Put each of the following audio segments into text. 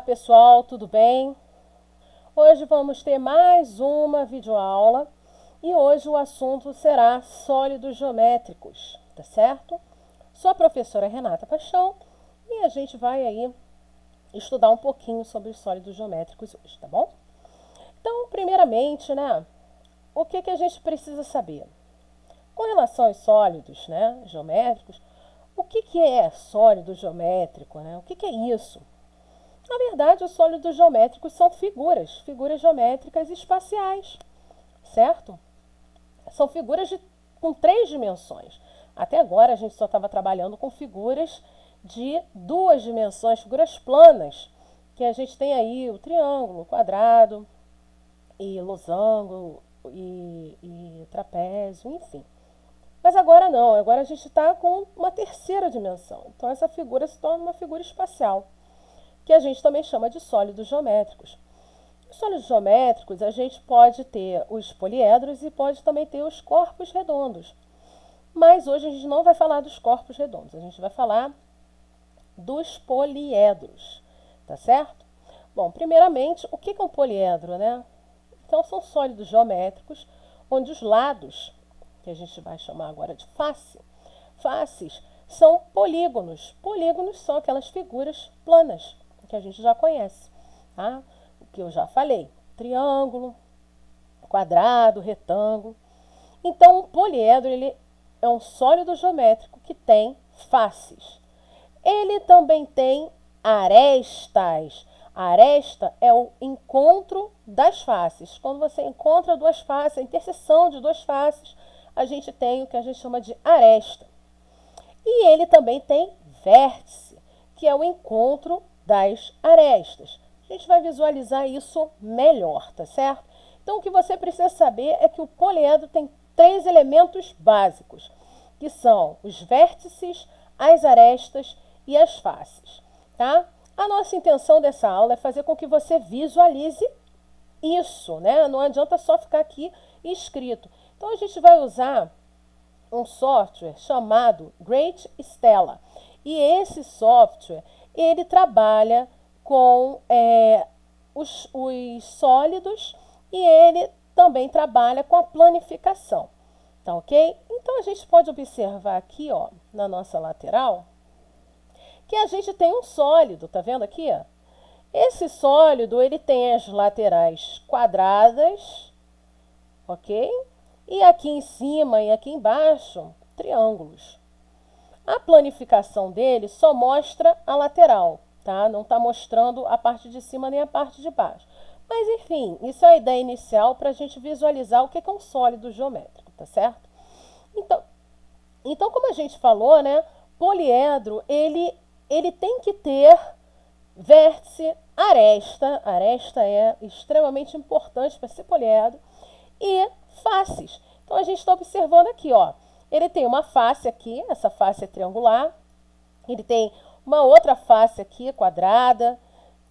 pessoal, tudo bem? Hoje vamos ter mais uma videoaula e hoje o assunto será sólidos geométricos, tá certo? Sou a professora Renata Paixão e a gente vai aí estudar um pouquinho sobre os sólidos geométricos hoje, tá bom? Então, primeiramente, né, o que a gente precisa saber? Com relação aos sólidos, né, geométricos, o que é sólido geométrico, né? O que é isso? Na verdade, os sólidos geométricos são figuras geométricas espaciais, certo? São com 3 dimensões. Até agora a gente só estava trabalhando com figuras de 2 dimensões, figuras planas, que a gente tem aí o triângulo, o quadrado, e losango, e trapézio, enfim. Mas agora não, agora a gente está com uma 3ª dimensão. Então essa figura se torna uma figura espacial, que a gente também chama de sólidos geométricos. Os sólidos geométricos, a gente pode ter os poliedros e pode também ter os corpos redondos. Mas hoje a gente não vai falar dos corpos redondos, a gente vai falar dos poliedros, tá certo? Bom, primeiramente, o que é um poliedro, né? Então, são sólidos geométricos onde os lados, que a gente vai chamar agora de faces, são polígonos. Polígonos são aquelas figuras planas que a gente já conhece, tá? O que eu já falei, triângulo, quadrado, retângulo. Então, um poliedro ele é um sólido geométrico que tem faces. Ele também tem arestas. A aresta é o encontro das faces. Quando você encontra duas faces, a interseção de duas faces, a gente tem o que a gente chama de aresta. E ele também tem vértice, que é o encontro das arestas. A gente vai visualizar isso melhor, tá certo? Então, o que você precisa saber é que o poliedro tem 3 elementos básicos, que são os vértices, as arestas e as faces, tá? A nossa intenção dessa aula é fazer com que você visualize isso, né? Não adianta só ficar aqui escrito. Então, a gente vai usar um software chamado Great Stella. E esse software, ele trabalha com os sólidos e ele também trabalha com a planificação, tá ok? Então, a gente pode observar aqui, ó, na nossa lateral, que a gente tem um sólido, tá vendo aqui, ó? Esse sólido, ele tem as laterais quadradas, ok? E aqui em cima e aqui embaixo, triângulos. A planificação dele só mostra a lateral, tá? Não está mostrando a parte de cima nem a parte de baixo. Mas, enfim, isso é a ideia inicial para a gente visualizar o que é um sólido geométrico, tá certo? Então, como a gente falou, né? Poliedro, ele tem que ter vértice, aresta. Aresta é extremamente importante para ser poliedro. E faces. Então, a gente está observando aqui, ó. Ele tem uma face aqui, essa face é triangular. Ele tem uma outra face aqui, quadrada.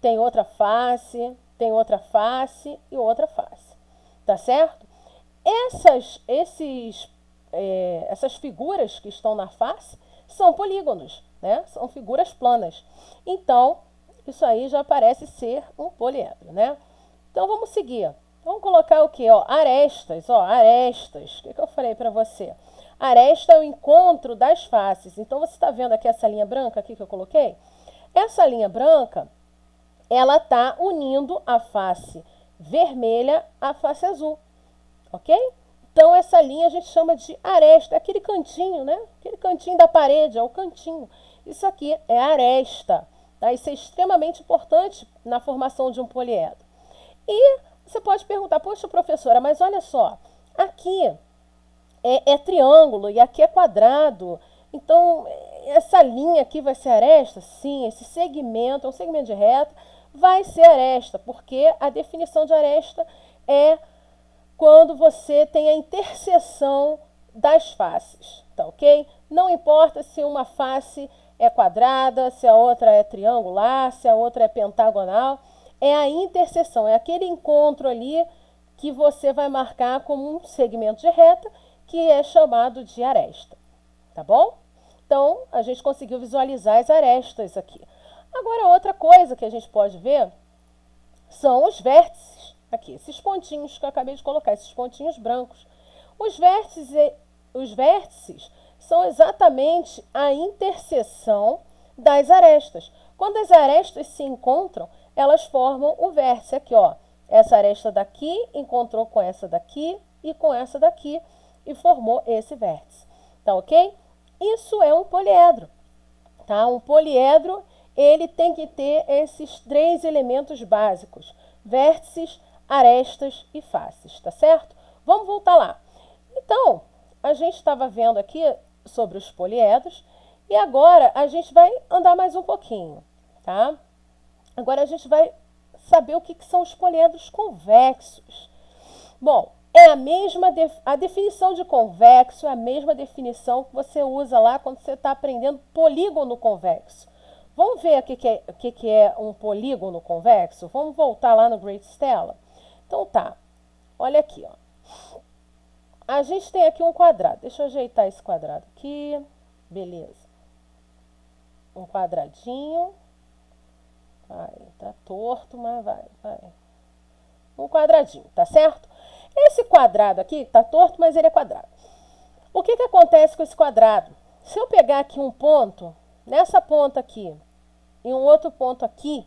Tem outra face e outra face. Tá certo? Essas figuras que estão na face são polígonos, né? São figuras planas. Então, isso aí já parece ser um poliedro, né? Então, vamos seguir. Vamos colocar o que? Arestas. Arestas. O que eu falei para você? Aresta é o encontro das faces. Então, você está vendo aqui essa linha branca aqui que eu coloquei? Essa linha branca, ela está unindo a face vermelha à face azul. Ok? Então, essa linha a gente chama de aresta. É aquele cantinho, né? Aquele cantinho da parede, é o cantinho. Isso aqui é aresta. Tá? Isso é extremamente importante na formação de um poliedro. E você pode perguntar, poxa, professora, mas olha só, aqui é triângulo e aqui é quadrado. Então, essa linha aqui vai ser aresta? Sim, esse segmento, é um segmento de reta, vai ser aresta, porque a definição de aresta é quando você tem a interseção das faces, tá ok? Não importa se uma face é quadrada, se a outra é triangular, se a outra é pentagonal, é a interseção, é aquele encontro ali que você vai marcar como um segmento de reta, que é chamado de aresta, tá bom? Então, a gente conseguiu visualizar as arestas aqui. Agora, outra coisa que a gente pode ver são os vértices. Aqui, esses pontinhos que eu acabei de colocar, esses pontinhos brancos. Os vértices são exatamente a interseção das arestas. Quando as arestas se encontram, elas formam o vértice. Aqui, ó. Essa aresta daqui encontrou com essa daqui e com essa daqui e formou esse vértice. Tá ok? Isso é um poliedro. Tá? Um poliedro, ele tem que ter esses 3 elementos básicos: vértices, arestas e faces, tá certo? Vamos voltar lá. Então, a gente estava vendo aqui sobre os poliedros e agora a gente vai andar mais um pouquinho, tá? Agora a gente vai saber o que são os poliedros convexos. Bom, é a definição de convexo é a mesma definição que você usa lá quando você está aprendendo polígono convexo. Vamos ver o que é um polígono convexo? Vamos voltar lá no Great Stella? Então tá, olha aqui, ó. A gente tem aqui um quadrado. Deixa eu ajeitar esse quadrado aqui. Beleza. Um quadradinho. Vai, tá torto, mas vai. Um quadradinho, tá certo? Esse quadrado aqui tá torto, mas ele é quadrado. O que acontece com esse quadrado? Se eu pegar aqui um ponto, nessa ponta aqui, e um outro ponto aqui,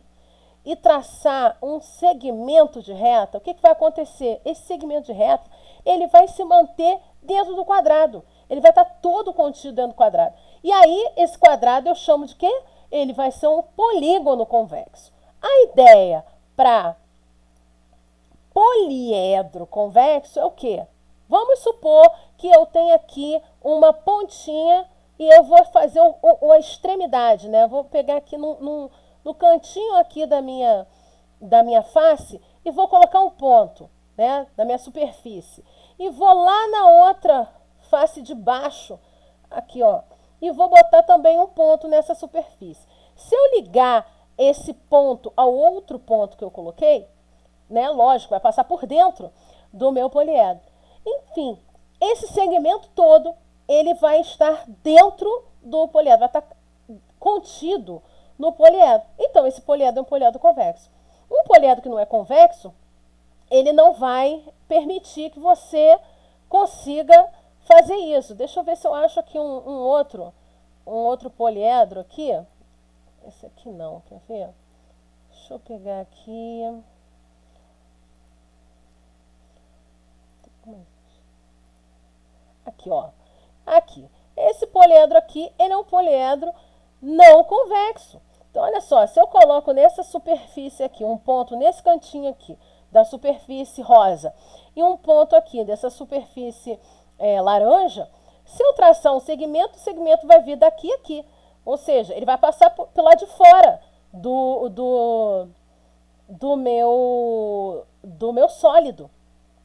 e traçar um segmento de reta, o que vai acontecer? Esse segmento de reta, ele vai se manter dentro do quadrado. Ele vai estar todo contido dentro do quadrado. E aí, esse quadrado eu chamo de quê? Ele vai ser um polígono convexo. A ideia para poliedro convexo é o quê? Vamos supor que eu tenho aqui uma pontinha e eu vou fazer uma extremidade, né? Eu vou pegar aqui no cantinho aqui da minha face e vou colocar um ponto, né, da minha superfície. E vou lá na outra face de baixo, aqui, ó, e vou botar também um ponto nessa superfície. Se eu ligar esse ponto ao outro ponto que eu coloquei, né, lógico, vai passar por dentro do meu poliedro. Enfim, esse segmento todo, ele vai estar dentro do poliedro, vai estar contido no poliedro. Então, esse poliedro é um poliedro convexo. Um poliedro que não é convexo, ele não vai permitir que você consiga fazer isso. Deixa eu ver se eu acho aqui um outro poliedro aqui. Esse aqui não, quer ver? Deixa eu pegar aqui. Aqui, ó. Aqui. Esse poliedro aqui, ele é um poliedro não convexo. Então, olha só, se eu coloco nessa superfície aqui, um ponto nesse cantinho aqui, da superfície rosa, e um ponto aqui dessa superfície laranja, se eu traçar um segmento, o segmento vai vir daqui a aqui. Ou seja, ele vai passar pelo lado de fora do meu sólido.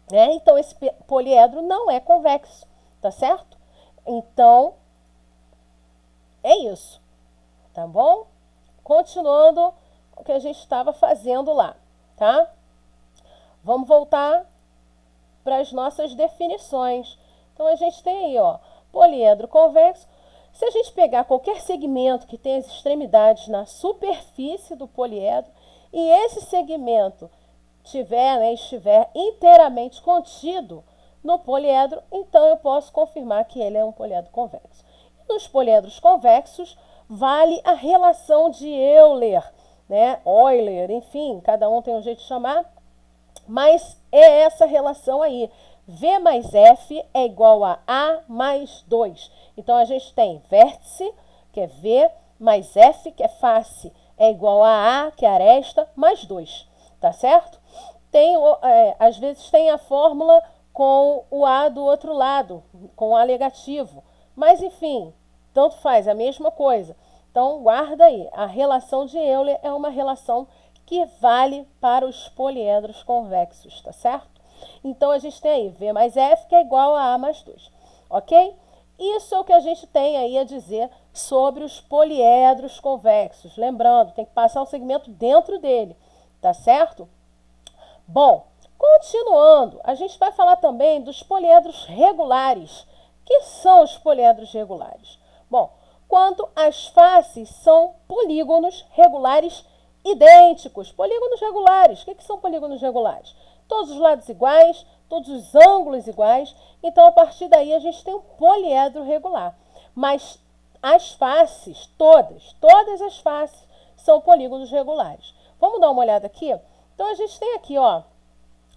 Né? Então, esse poliedro não é convexo, tá certo? Então, é isso, tá bom? Continuando o que a gente estava fazendo lá, tá? Vamos voltar para as nossas definições. Então, a gente tem aí, ó, poliedro convexo. Se a gente pegar qualquer segmento que tem as extremidades na superfície do poliedro e esse segmento estiver inteiramente contido no poliedro, então eu posso confirmar que ele é um poliedro convexo. E nos poliedros convexos, vale a relação de Euler, né? Euler, enfim, cada um tem um jeito de chamar, mas é essa relação aí. V mais F é igual a mais 2. Então, a gente tem vértice, que é V, mais F, que é face, é igual a que é aresta, mais 2. Tá certo? Às vezes tem a fórmula com o A do outro lado, com o A negativo. Mas, enfim, tanto faz, é a mesma coisa. Então, guarda aí. A relação de Euler é uma relação que vale para os poliedros convexos, tá certo? Então, a gente tem aí V mais F, que é igual a mais 2. Ok? Isso é o que a gente tem aí a dizer sobre os poliedros convexos. Lembrando, tem que passar um segmento dentro dele, tá certo? Bom, continuando, a gente vai falar também dos poliedros regulares. O que são os poliedros regulares? Bom, quando as faces são polígonos regulares idênticos. Polígonos regulares. O que são polígonos regulares? Todos os lados iguais, todos os ângulos iguais. Então, a partir daí, a gente tem um poliedro regular. Mas as faces, todas as faces, são polígonos regulares. Vamos dar uma olhada aqui? Então, a gente tem aqui, ó,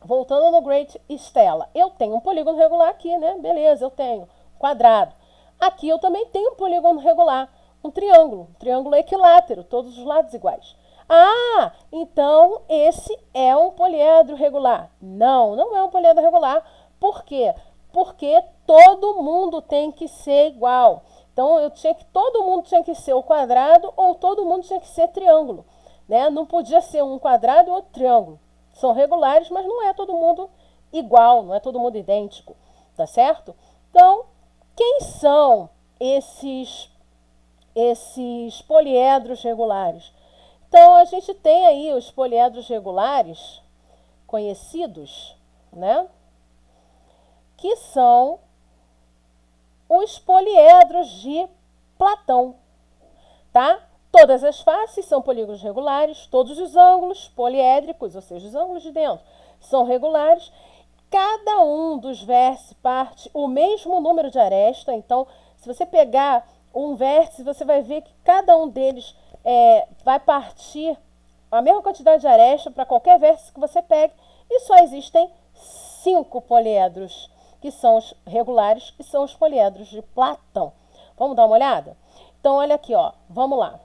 voltando no Great Stella, eu tenho um polígono regular aqui, né? Beleza, eu tenho quadrado. Aqui eu também tenho um polígono regular, um triângulo equilátero, todos os lados iguais. Ah, então esse é um poliedro regular. Não, não é um poliedro regular. Por quê? Porque todo mundo tem que ser igual. Então, todo mundo tinha que ser o quadrado ou todo mundo tinha que ser triângulo, né? Não podia ser um quadrado e outro triângulo. São regulares, mas não é todo mundo igual, não é todo mundo idêntico, tá certo? Então, quem são esses poliedros regulares? Então, a gente tem aí os poliedros regulares conhecidos, né? Que são os poliedros de Platão, tá? Todas as faces são polígonos regulares, todos os ângulos poliédricos, ou seja, os ângulos de dentro, são regulares. Cada um dos vértices parte o mesmo número de aresta. Então, se você pegar um vértice, você vai ver que cada um deles vai partir a mesma quantidade de aresta para qualquer vértice que você pegue. E só existem 5 poliedros que são os regulares, que são os poliedros de Platão. Vamos dar uma olhada? Então, olha aqui, ó. Vamos lá.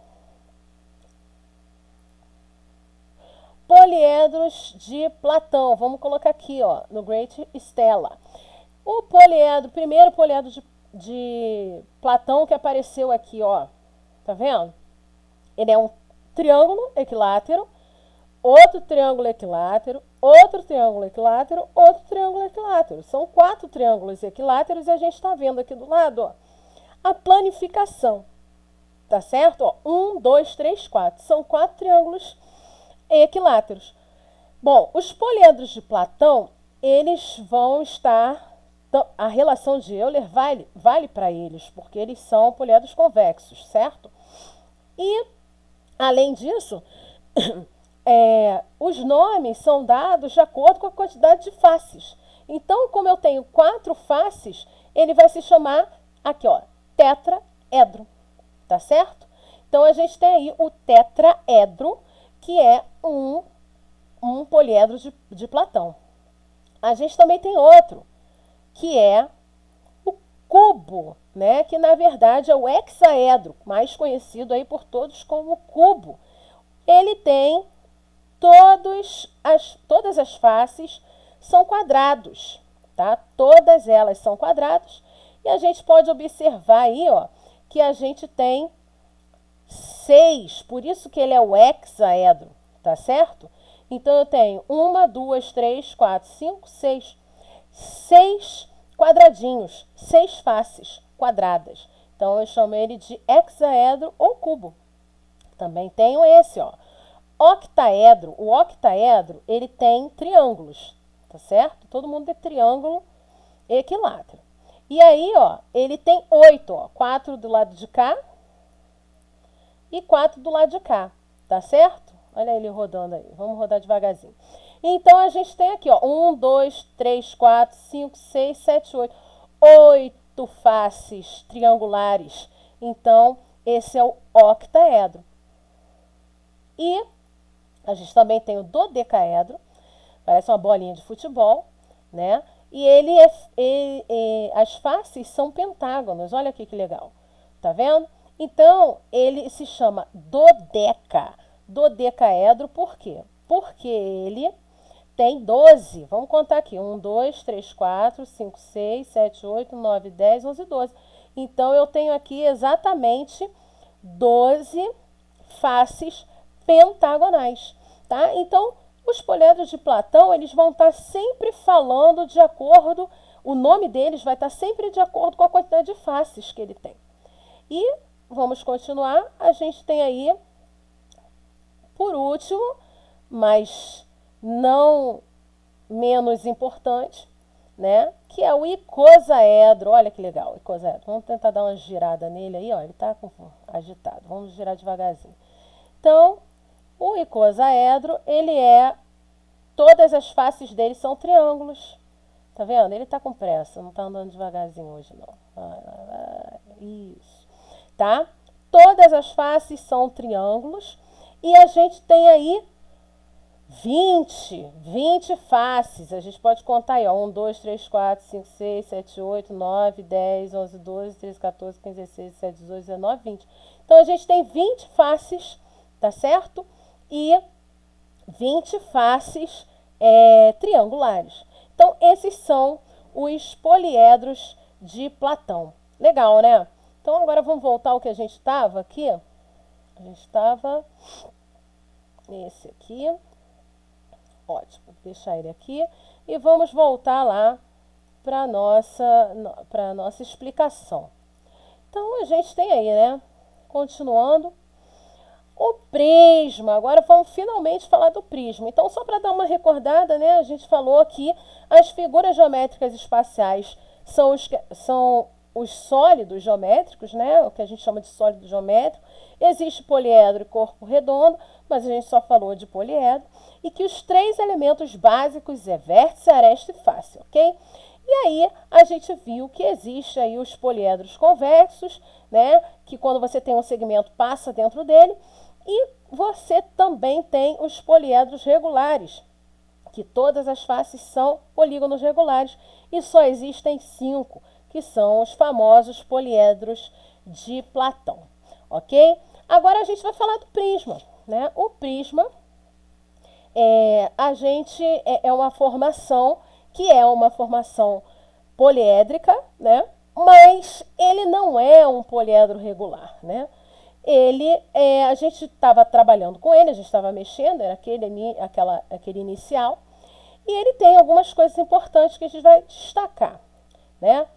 Poliedros de Platão. Vamos colocar aqui, ó, no Great Stella. O primeiro poliedro de Platão que apareceu aqui, ó. Tá vendo? Ele é um triângulo equilátero, outro triângulo equilátero, outro triângulo equilátero, outro triângulo equilátero. São 4 triângulos equiláteros e a gente está vendo aqui do lado, ó, a planificação. Tá certo? Ó, 1, 2, 3, 4. São 4 triângulos equiláteros. Bom, os poliedros de Platão, eles vão estar... A relação de Euler vale para eles, porque eles são poliedros convexos, certo? E, além disso, os nomes são dados de acordo com a quantidade de faces. Então, como eu tenho 4 faces, ele vai se chamar, aqui ó, tetraedro, tá certo? Então, a gente tem aí o tetraedro, que é um poliedro de Platão. A gente também tem outro, que é o cubo, né? Que na verdade é o hexaedro, mais conhecido aí por todos como cubo. Ele tem todas as faces são quadrados, tá? Todas elas são quadrados. E a gente pode observar aí, ó, que a gente tem 6, por isso que ele é o hexaedro, tá certo? Então, eu tenho 1, 2, 3, 4, 5, 6. 6 quadradinhos, 6 faces quadradas. Então, eu chamo ele de hexaedro ou cubo. Também tenho esse, ó, octaedro. O octaedro, ele tem triângulos, tá certo? Todo mundo tem triângulo equilátero. E aí, ó, ele tem 8, ó, 4 do lado de cá e 4 do lado de cá, tá certo? Olha ele rodando aí. Vamos rodar devagarzinho. Então, a gente tem aqui, ó, 1, 2, 3, 4, 5, 6, 7, 8. 8 faces triangulares. Então, esse é o octaedro. E a gente também tem o dodecaedro. Parece uma bolinha de futebol, né? E as faces são pentágonos. Olha aqui que legal. Tá vendo? Então, ele se chama dodecaedro. Por quê? Porque ele tem 12. Vamos contar aqui. 1, 2, 3, 4, 5, 6, 7, 8, 9, 10, 11, 12. Então, eu tenho aqui exatamente 12 faces pentagonais, tá? Então, os poliedros de Platão, eles vão estar sempre falando de acordo, o nome deles vai estar sempre de acordo com a quantidade de faces que ele tem. E vamos continuar. A gente tem aí, por último, mas não menos importante, né? que é o icosaedro. Olha que legal, o icosaedro. Vamos tentar dar uma girada nele aí, ó. Ele tá agitado. Vamos girar devagarzinho. Então, o icosaedro, todas as faces dele são triângulos. Tá vendo? Ele tá com pressa, não tá andando devagarzinho hoje, não. Isso. Tá? Todas as faces são triângulos e a gente tem aí 20 faces. A gente pode contar aí, ó. 1, 2, 3, 4, 5, 6, 7, 8, 9, 10, 11, 12, 13, 14, 15, 16, 17, 18, 19, 20. Então, a gente tem 20 faces, tá certo? E 20 faces triangulares. Então, esses são os poliedros de Platão. Legal, né? Então, agora vamos voltar ao que a gente estava aqui. A gente estava esse aqui. Ótimo, vou deixar ele aqui. E vamos voltar lá para a nossa explicação. Então, a gente tem aí, né? Continuando. O prisma, agora vamos finalmente falar do prisma. Então, só para dar uma recordada, né, a gente falou aqui, as figuras geométricas espaciais são os sólidos geométricos, né, o que a gente chama de sólido geométrico. Existe poliedro e corpo redondo, mas a gente só falou de poliedro. E que os 3 elementos básicos é vértice, aresta e face, ok? E aí, a gente viu que existe aí os poliedros convexos, né, que quando você tem um segmento passa dentro dele. E você também tem os poliedros regulares, que todas as faces são polígonos regulares e só existem 5, que são os famosos poliedros de Platão, ok? Agora a gente vai falar do prisma, né? O prisma é uma formação que é uma formação poliédrica, né? Mas ele não é um poliedro regular, né? A gente estava trabalhando com ele, a gente estava mexendo, era aquele inicial, e ele tem algumas coisas importantes que a gente vai destacar, né?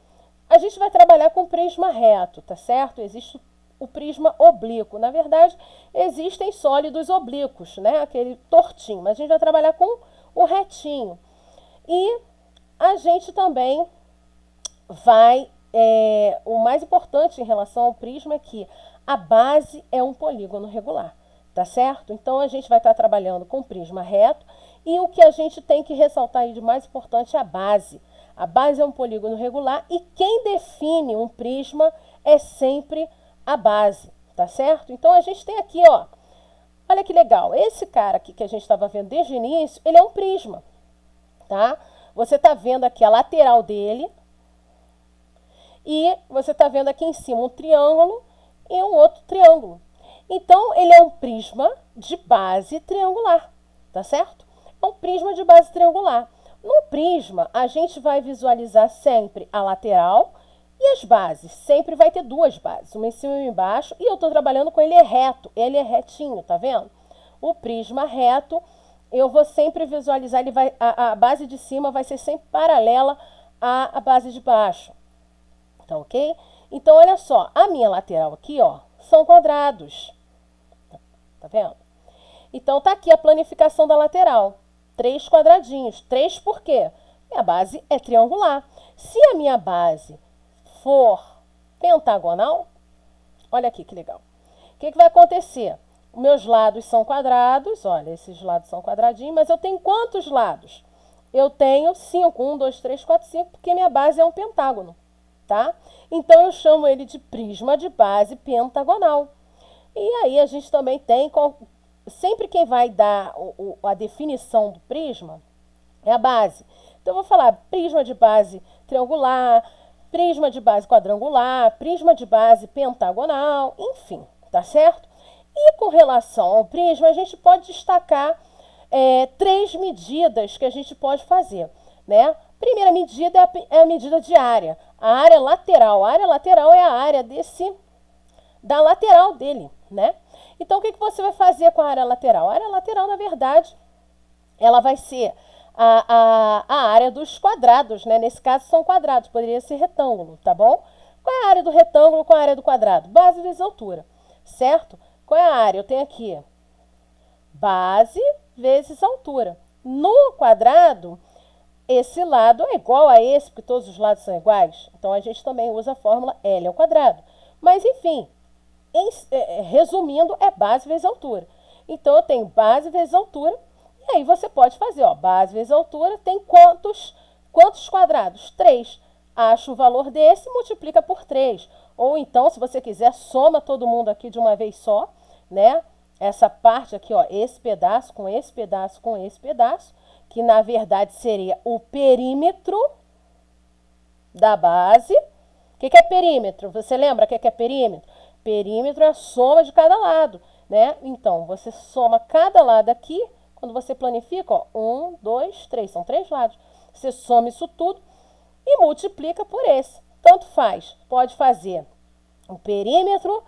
A gente vai trabalhar com prisma reto, tá certo? Existe o prisma oblíquo. Na verdade, existem sólidos oblíquos, né? Aquele tortinho, mas a gente vai trabalhar com o retinho. E a gente também o mais importante em relação ao prisma é que a base é um polígono regular, tá certo? Então, a gente vai estar trabalhando com prisma reto e o que a gente tem que ressaltar aí de mais importante é a base. A base é um polígono regular e quem define um prisma é sempre a base, tá certo? Então, a gente tem aqui, ó, olha que legal, esse cara aqui que a gente estava vendo desde o início, ele é um prisma, tá? Você está vendo aqui a lateral dele e você está vendo aqui em cima um triângulo e um outro triângulo. Então, ele é um prisma de base triangular, tá certo? É um prisma de base triangular. No prisma, a gente vai visualizar sempre a lateral e as bases. Sempre vai ter 2 bases, uma em cima e uma embaixo. E eu estou trabalhando com ele reto, ele é retinho, tá vendo? O prisma reto, eu vou sempre visualizar, a base de cima vai ser sempre paralela à base de baixo. Tá ok? Então, olha só, a minha lateral aqui, ó, são quadrados. Tá vendo? Então, tá aqui a planificação da lateral. 3 quadradinhos. 3 por quê? Minha base é triangular. Se a minha base for pentagonal, olha aqui que legal. O que vai acontecer? Meus lados são quadrados, olha, esses lados são quadradinhos, mas eu tenho quantos lados? Eu tenho 5. 1, 2, 3, 4, 5, porque minha base é um pentágono. Tá? Então, eu chamo ele de prisma de base pentagonal. E aí, a gente também tem, sempre quem vai dar a definição do prisma é a base. Então, eu vou falar prisma de base triangular, prisma de base quadrangular, prisma de base pentagonal, enfim, tá certo? E com relação ao prisma, a gente pode destacar 3 medidas que a gente pode fazer, né? Primeira medida é a medida de área. A área lateral. A área lateral é a área da lateral dele, né? Então, o que você vai fazer com a área lateral? A área lateral, na verdade, ela vai ser a área dos quadrados, né? Nesse caso, são quadrados. Poderia ser retângulo, tá bom? Qual é a área do retângulo com a área do quadrado? Base vezes altura, certo? Qual é a área? Eu tenho aqui base vezes altura. No quadrado, esse lado é igual a esse, porque todos os lados são iguais. Então, a gente também usa a fórmula L ao quadrado. Mas, enfim, resumindo, é base vezes altura. Então, eu tenho base vezes altura. E aí, você pode fazer, ó, base vezes altura tem quantos quadrados? 3. Acha o valor desse e multiplica por 3. Ou então, se você quiser, soma todo mundo aqui de uma vez só, né? Essa parte aqui, ó, esse pedaço com esse pedaço com esse pedaço, que na verdade seria o perímetro da base. O que é perímetro? Você lembra o que é perímetro? Perímetro é a soma de cada lado, né? Então, você soma cada lado aqui, quando você planifica, ó, 1, 2, 3, são 3 lados. Você soma isso tudo e multiplica por esse. Tanto faz, pode fazer o perímetro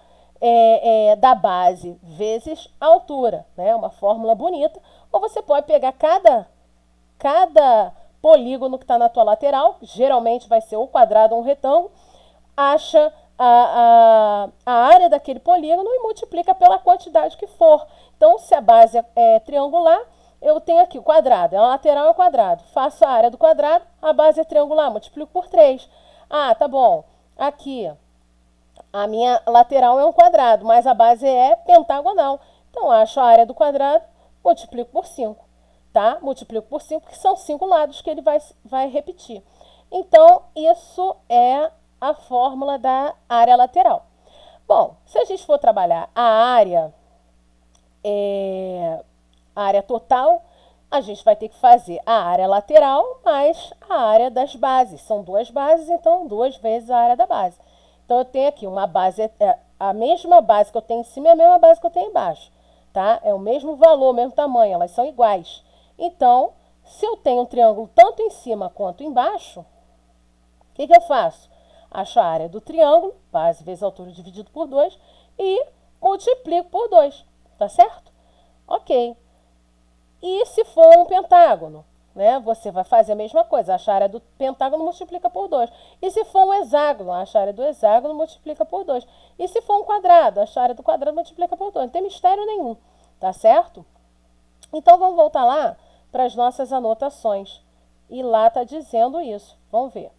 da base vezes a altura, né? Uma fórmula bonita. Ou você pode pegar cada polígono que está na tua lateral, geralmente vai ser um quadrado ou um retângulo, acha a área daquele polígono e multiplica pela quantidade que for. Então, se a base é triangular, eu tenho aqui o quadrado, a lateral é o quadrado. Faço a área do quadrado, a base é triangular, multiplico por 3. Ah, tá bom. Aqui, a minha lateral é um quadrado, mas a base é pentagonal. Então, acho a área do quadrado, multiplico por 5. Tá? Multiplico por 5, que são 5 lados que ele vai repetir. Então, isso é a fórmula da área lateral. Bom, se a gente for trabalhar a área total, a gente vai ter que fazer a área lateral mais a área das bases. São 2 bases, então 2 vezes a área da base. Então, eu tenho aqui uma base, a mesma base que eu tenho em cima é a mesma base que eu tenho embaixo. Tá? É o mesmo valor, o mesmo tamanho, elas são iguais. Então, se eu tenho um triângulo tanto em cima quanto embaixo, o que eu faço? Acho a área do triângulo, base vezes altura dividido por 2, e multiplico por 2, tá certo? Ok. E se for um pentágono, né? Você vai fazer a mesma coisa, acha a área do pentágono, multiplica por 2. E se for um hexágono, acha a área do hexágono, multiplica por 2. E se for um quadrado, acha a área do quadrado, multiplica por 2. Não tem mistério nenhum, tá certo? Então, vamos voltar lá para as nossas anotações. E lá está dizendo isso. Vamos ver.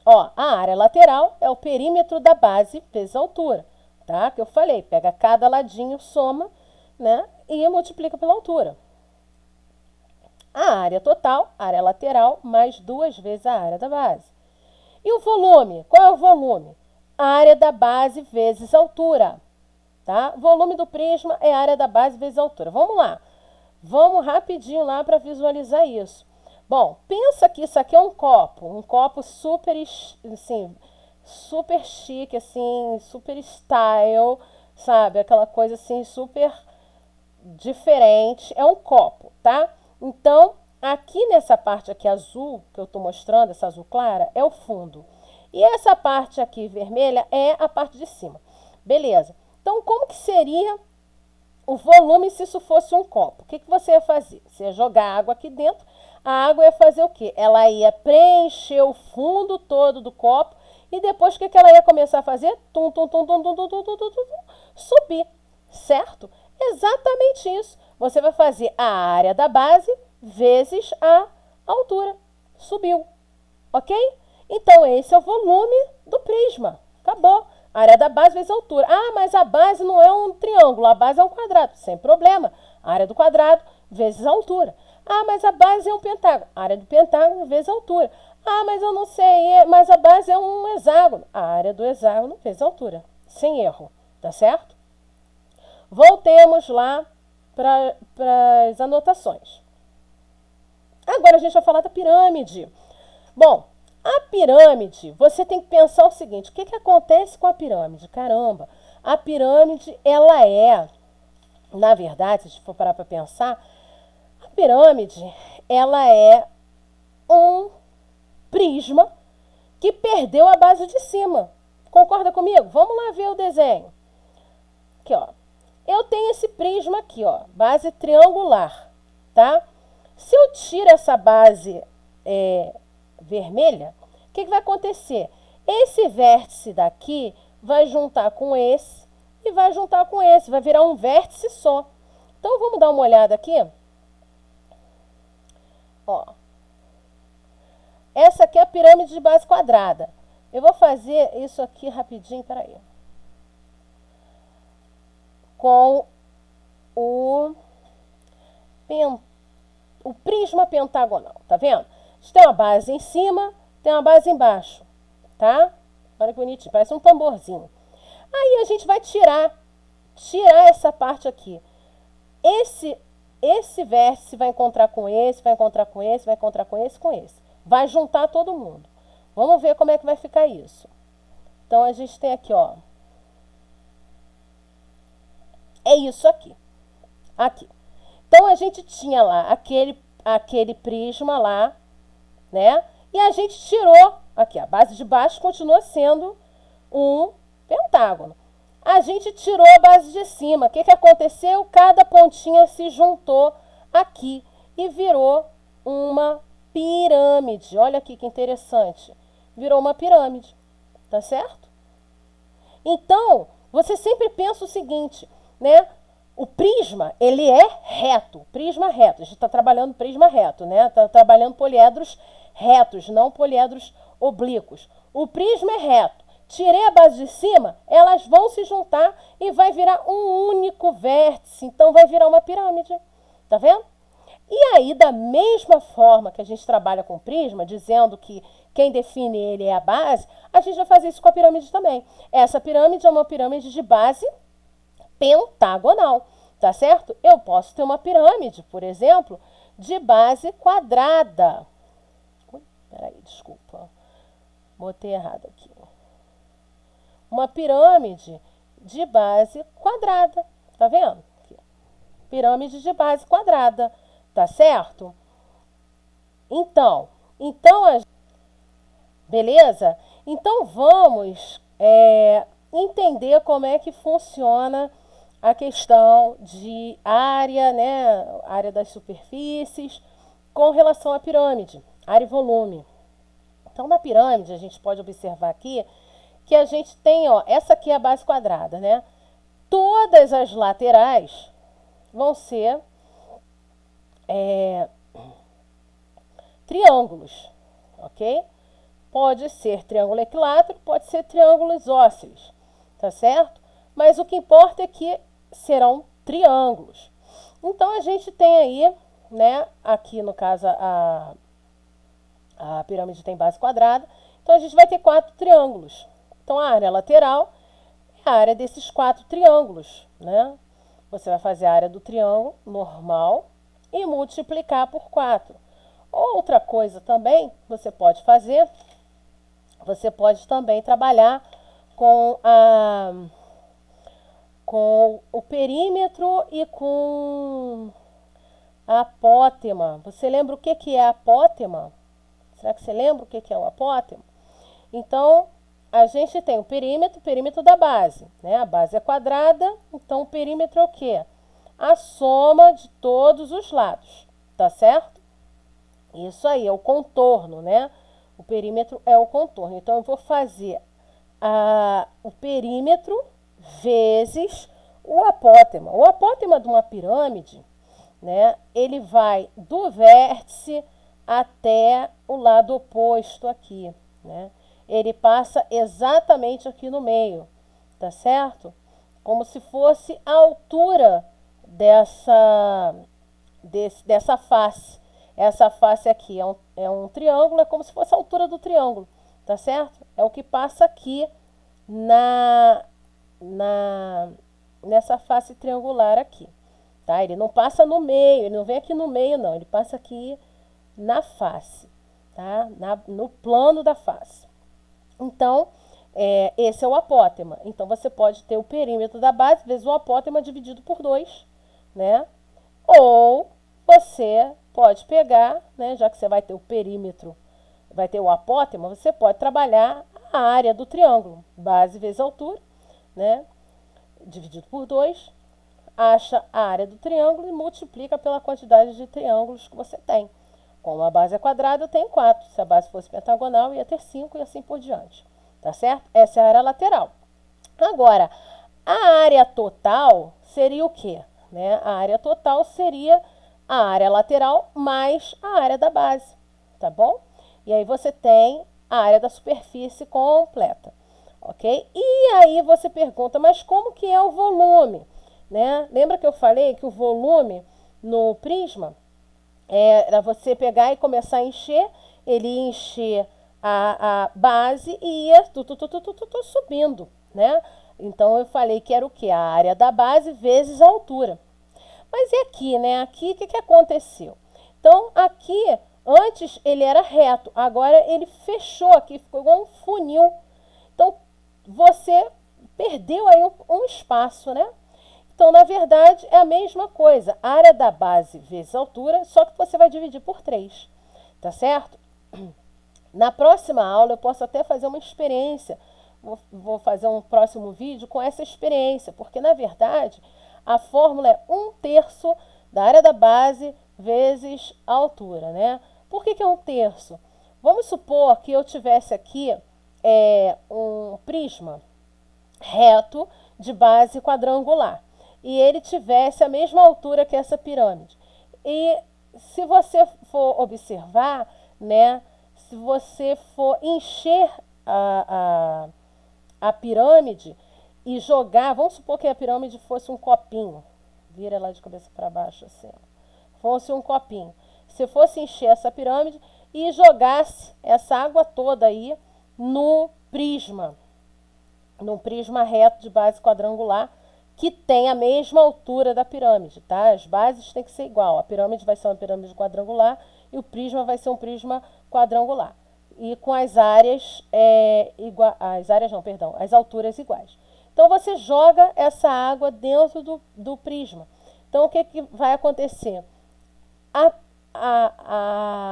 Ó, a área lateral é o perímetro da base vezes a altura, tá? Que eu falei, pega cada ladinho, soma, né? E multiplica pela altura. A área total, área lateral, mais 2 vezes a área da base. E o volume? Qual é o volume? A área da base vezes a altura, tá? Volume do prisma é a área da base vezes a altura. Vamos lá. Vamos rapidinho lá para visualizar isso. Bom, pensa que isso aqui é um copo super, assim, super chique, assim, super style, sabe? Aquela coisa assim, super diferente. É um copo, tá? Então, aqui nessa parte aqui azul, que eu tô mostrando, essa azul clara, é o fundo. E essa parte aqui vermelha é a parte de cima. Beleza. Então, como que seria o volume se isso fosse um copo? O que você ia fazer? Você ia jogar água aqui dentro. A água ia fazer o quê? Ela ia preencher o fundo todo do copo. E depois, o que ela ia começar a fazer? Tum, tum, tum, tum, tum, tum, tum, tum, tum, tum, subir. Certo? Exatamente isso. Você vai fazer a área da base vezes a altura. Subiu. Ok? Então, esse é o volume do prisma. Acabou. Área da base vezes a altura. Ah, mas a base não é um triângulo, a base é um quadrado. Sem problema. Área do quadrado vezes a altura. Ah, mas a base é um pentágono. Área do pentágono vezes a altura. Ah, mas eu não sei, mas a base é um hexágono. A área do hexágono vezes a altura. Sem erro. Tá certo? Voltemos lá para as anotações. Agora a gente vai falar da pirâmide. Bom, a pirâmide, você tem que pensar o seguinte, o que acontece com a pirâmide? Caramba, a pirâmide, ela é, na verdade, se a gente for parar para pensar, a pirâmide, ela é um prisma que perdeu a base de cima. Concorda comigo? Vamos lá ver o desenho. Aqui, ó. Eu tenho esse prisma aqui, ó, base triangular, tá? Se eu tiro essa base vermelha, o que vai acontecer? Esse vértice daqui vai juntar com esse e vai juntar com esse, vai virar um vértice só. Então, vamos dar uma olhada aqui. Ó, Essa aqui é a pirâmide de base quadrada. Eu vou fazer isso aqui rapidinho, peraí. Com o, o prisma pentagonal, tá vendo? A gente tem uma base em cima, tem uma base embaixo, tá? Olha que bonitinho, parece um tamborzinho. Aí a gente vai tirar essa parte aqui. Esse vértice vai encontrar com esse, vai encontrar com esse, vai encontrar com esse, com esse. Vai juntar todo mundo. Vamos ver como é que vai ficar isso. Então, a gente tem aqui, ó. É isso aqui. Aqui. Então, a gente tinha lá aquele prisma lá, né? E a gente tirou, aqui, a base de baixo continua sendo um pentágono. A gente tirou a base de cima. O que aconteceu? Cada pontinha se juntou aqui e virou uma pirâmide. Olha aqui que interessante. Virou uma pirâmide, tá certo? Então, você sempre pensa o seguinte, né? O prisma, ele é reto, prisma reto. A gente está trabalhando prisma reto, né? Está trabalhando poliedros retos, não poliedros oblíquos. O prisma é reto. Tirei a base de cima, elas vão se juntar e vai virar um único vértice. Então, vai virar uma pirâmide. Tá vendo? E aí, da mesma forma que a gente trabalha com prisma, dizendo que quem define ele é a base, a gente vai fazer isso com a pirâmide também. Essa pirâmide é uma pirâmide de base pentagonal, tá certo? Eu posso ter uma pirâmide, por exemplo, de base quadrada. Ui, peraí, desculpa. Botei errado aqui. Uma pirâmide de base quadrada, tá vendo? Aqui. Pirâmide de base quadrada, tá certo? Então beleza? Então vamos entender como é que funciona a questão de área, né? Área das superfícies com relação à pirâmide, área e volume. Então na pirâmide a gente pode observar aqui que a gente tem, ó, essa aqui é a base quadrada, né? Todas as laterais vão ser triângulos, ok? Pode ser triângulo equilátero, pode ser triângulo isósceles, tá certo? Mas o que importa é que serão triângulos. Então, a gente tem aí, né, aqui no caso a pirâmide tem base quadrada, então a gente vai ter 4 triângulos. Então, a área lateral é a área desses 4 triângulos, né? Você vai fazer a área do triângulo normal e multiplicar por 4. Outra coisa também você pode fazer, você pode também trabalhar com o perímetro e com a apótema. Você lembra o que é a apótema? Será que você lembra o que é o apótema? Então, a gente tem o perímetro da base, né? A base é quadrada, então o perímetro é o quê? A soma de todos os lados, tá certo? Isso aí, é o contorno, né? O perímetro é o contorno. Então, eu vou fazer o perímetro vezes o apótema. O apótema de uma pirâmide, né? Ele vai do vértice até o lado oposto aqui, né? Ele passa exatamente aqui no meio, tá certo? Como se fosse a altura dessa face. Essa face aqui é um triângulo, é como se fosse a altura do triângulo, tá certo? É o que passa aqui nessa face triangular aqui, tá? Ele não passa no meio, ele não vem aqui no meio, não. Ele passa aqui na face, tá? No plano da face. Então, esse é o apótema. Então, você pode ter o perímetro da base vezes o apótema dividido por 2, né? Ou você pode pegar, né, já que você vai ter o perímetro, vai ter o apótema, você pode trabalhar a área do triângulo, base vezes altura, né, dividido por 2, acha a área do triângulo e multiplica pela quantidade de triângulos que você tem. Como a base é quadrada, eu tenho 4. Se a base fosse pentagonal, ia ter 5 e assim por diante. Tá certo? Essa é a área lateral. Agora, a área total seria o quê? Né? A área total seria a área lateral mais a área da base, tá bom? E aí você tem a área da superfície completa, ok? E aí você pergunta, mas como que é o volume? Né? Lembra que eu falei que o volume no prisma era você pegar e começar a encher, ele ia encher a base e ia subindo, né? Então eu falei que era o que? A área da base vezes a altura. Mas e aqui, né? Aqui o que aconteceu? Então aqui, antes ele era reto, agora ele fechou aqui, ficou igual um funil. Então você perdeu aí um espaço, né? Então, na verdade, é a mesma coisa. A área da base vezes a altura, só que você vai dividir por 3. Tá certo? Na próxima aula, eu posso até fazer uma experiência. Vou fazer um próximo vídeo com essa experiência, porque, na verdade, a fórmula é 1/3 da área da base vezes a altura, né? Por que é 1/3? Vamos supor que eu tivesse aqui um prisma reto de base quadrangular e ele tivesse a mesma altura que essa pirâmide. E se você for observar, né, se você for encher a pirâmide e jogar, vamos supor que a pirâmide fosse um copinho, vira ela de cabeça para baixo assim, fosse um copinho. Se fosse encher essa pirâmide e jogasse essa água toda aí no prisma, num prisma reto de base quadrangular, que tem a mesma altura da pirâmide, tá? As bases têm que ser igual. A pirâmide vai ser uma pirâmide quadrangular e o prisma vai ser um prisma quadrangular. E com as áreas as alturas iguais. Então você joga essa água dentro do prisma. Então o que vai acontecer? A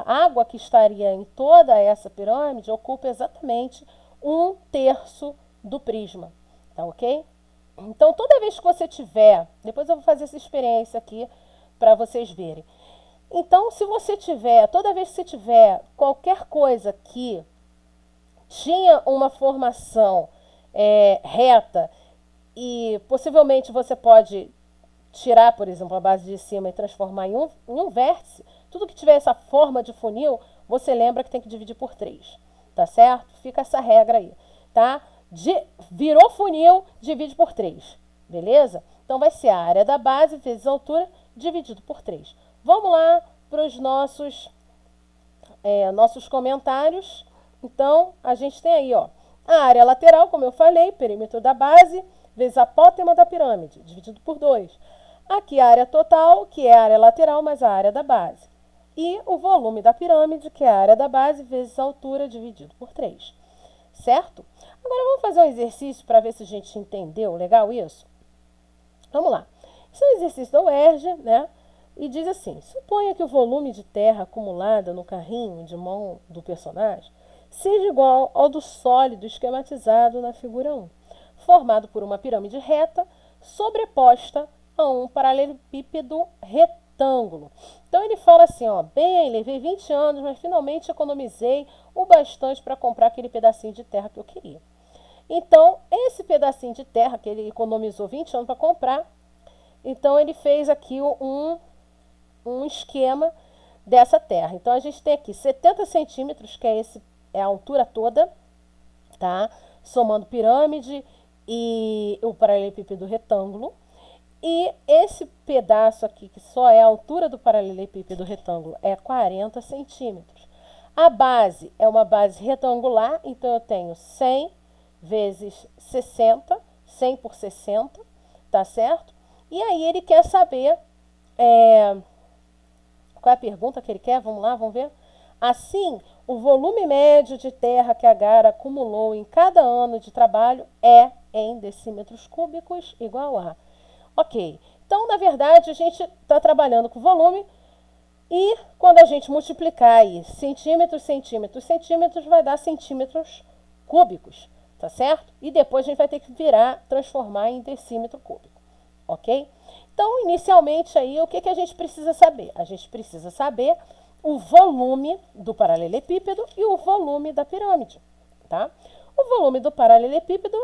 água que estaria em toda essa pirâmide ocupa exatamente 1/3 do prisma, tá ok? Então, toda vez que você tiver, depois eu vou fazer essa experiência aqui para vocês verem. Então, se você tiver, toda vez que você tiver qualquer coisa que tinha uma formação reta e possivelmente você pode tirar, por exemplo, a base de cima e transformar em um vértice, tudo que tiver essa forma de funil, você lembra que tem que dividir por 3, tá certo? Fica essa regra aí, tá? Virou funil, divide por 3, beleza? Então vai ser a área da base vezes a altura dividido por 3. Vamos lá para os nossos comentários. Então, a gente tem aí, ó, a área lateral, como eu falei, perímetro da base, vezes a apótema da pirâmide, dividido por 2. Aqui a área total, que é a área lateral mais a área da base. E o volume da pirâmide, que é a área da base, vezes a altura, dividido por 3. Certo? Agora vamos fazer um exercício para ver se a gente entendeu. Legal isso? Vamos lá. Isso é um exercício da UERJ, né? E diz assim: suponha que o volume de terra acumulada no carrinho de mão do personagem seja igual ao do sólido esquematizado na figura 1, formado por uma pirâmide reta sobreposta a um paralelepípedo retângulo. Então ele fala assim, ó, bem, levei 20 anos, mas finalmente economizei o bastante para comprar aquele pedacinho de terra que eu queria. Então, esse pedacinho de terra que ele economizou 20 anos para comprar, então ele fez aqui um esquema dessa terra. Então a gente tem aqui 70 centímetros, que é a altura toda, tá? Somando pirâmide e o paralelepípedo retângulo. E esse pedaço aqui, que só é a altura do paralelepípedo retângulo, é 40 centímetros. A base é uma base retangular, então eu tenho 100 vezes 60, 100 por 60, tá certo? E aí ele quer saber qual é a pergunta que ele quer? Vamos lá, vamos ver. Assim, o volume médio de terra que a Gara acumulou em cada ano de trabalho é em decímetros cúbicos igual a... Ok, então na verdade a gente está trabalhando com volume e quando a gente multiplicar aí centímetros, centímetros, centímetros, vai dar centímetros cúbicos, tá certo? E depois a gente vai ter que transformar em decímetro cúbico, ok? Então, inicialmente aí, o que a gente precisa saber? A gente precisa saber o volume do paralelepípedo e o volume da pirâmide, tá? O volume do paralelepípedo,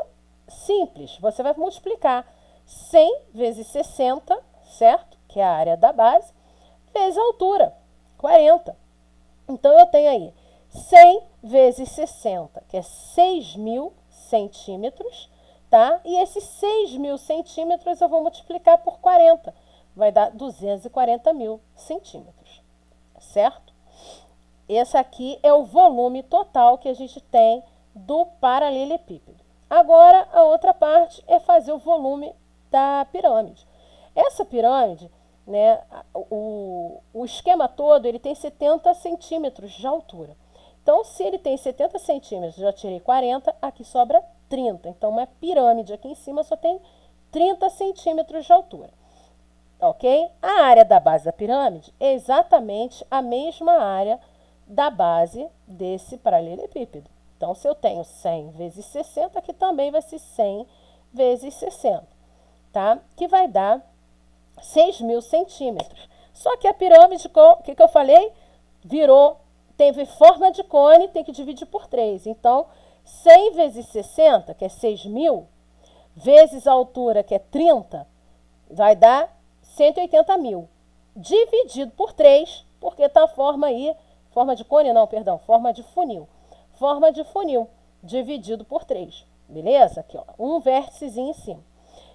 simples, você vai multiplicar 100 vezes 60, certo? Que é a área da base, vezes a altura, 40. Então, eu tenho aí 100 vezes 60, que é 6.000 centímetros, tá? E esses 6.000 centímetros eu vou multiplicar por 40, vai dar 240.000 centímetros, certo? Esse aqui é o volume total que a gente tem do paralelepípedo. Agora, a outra parte é fazer o volume da pirâmide. Essa pirâmide, né, o esquema todo, ele tem 70 centímetros de altura. Então, se ele tem 70 centímetros, já tirei 40, aqui sobra 30. Então, uma pirâmide aqui em cima só tem 30 centímetros de altura. Ok? A área da base da pirâmide é exatamente a mesma área da base desse paralelepípedo. Então, se eu tenho 100 vezes 60, aqui também vai ser 100 vezes 60, tá? Que vai dar 6.000 centímetros. Só que a pirâmide, o que eu falei? Teve forma de cone, tem que dividir por 3. Então, 100 vezes 60, que é 6.000, vezes a altura, que é 30, vai dar 180.000. Dividido por 3, porque está a forma aí, forma de cone não, perdão, forma de funil. Forma de funil, dividido por 3. Beleza? Aqui, ó, um vérticezinho em cima.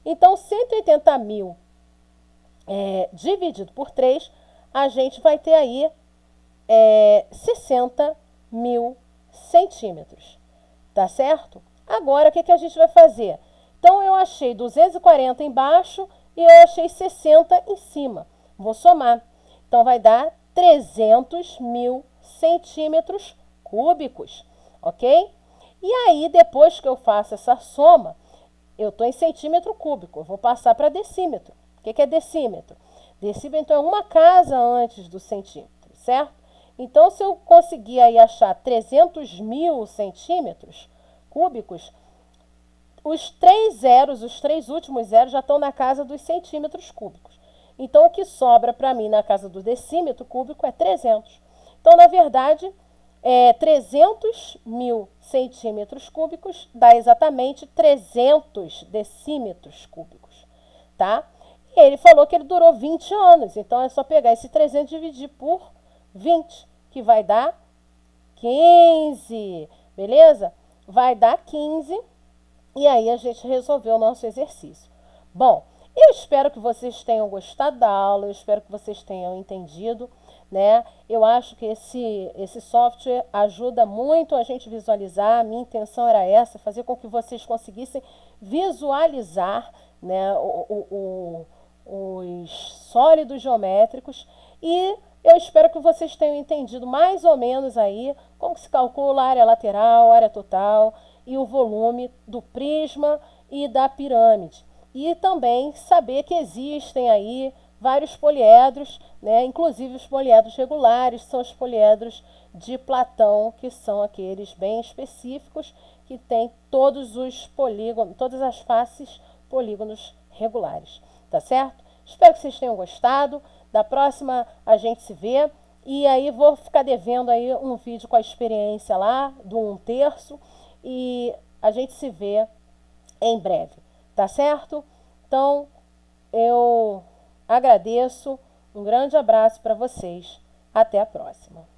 Então, 180.000 dividido por 3, a gente vai ter aí 60.000 centímetros. Tá certo? Agora, o que a gente vai fazer? Então, eu achei 240 embaixo e eu achei 60 em cima. Vou somar. Então, vai dar 300.000 centímetros cúbicos, ok? E aí, depois que eu faço essa soma, eu estou em centímetro cúbico, eu vou passar para decímetro. O que é decímetro? Decímetro é uma casa antes do centímetro, certo? Então, se eu conseguir aí achar 300.000 centímetros cúbicos, os 3 zeros, os 3 últimos zeros já estão na casa dos centímetros cúbicos. Então, o que sobra para mim na casa do decímetro cúbico é 300. Então, na verdade, 300.000 centímetros cúbicos dá exatamente 300 decímetros cúbicos, tá? E ele falou que ele durou 20 anos, então é só pegar esse 300 e dividir por 20, que vai dar 15, beleza? Vai dar 15, e aí a gente resolveu o nosso exercício. Bom, eu espero que vocês tenham gostado da aula, eu espero que vocês tenham entendido, né? Eu acho que esse software ajuda muito a gente visualizar. A minha intenção era essa, fazer com que vocês conseguissem visualizar, né, os sólidos geométricos, e eu espero que vocês tenham entendido mais ou menos aí como se calcula a área lateral, a área total e o volume do prisma e da pirâmide. E também saber que existem aí vários poliedros, né? Inclusive os poliedros regulares, são os poliedros de Platão, que são aqueles bem específicos, que tem todos os polígonos, todas as faces, polígonos regulares, tá certo? Espero que vocês tenham gostado. Da próxima a gente se vê. E aí vou ficar devendo aí um vídeo com a experiência lá, do 1/3, e a gente se vê em breve, tá certo? Então, eu agradeço, um grande abraço para vocês. Até a próxima.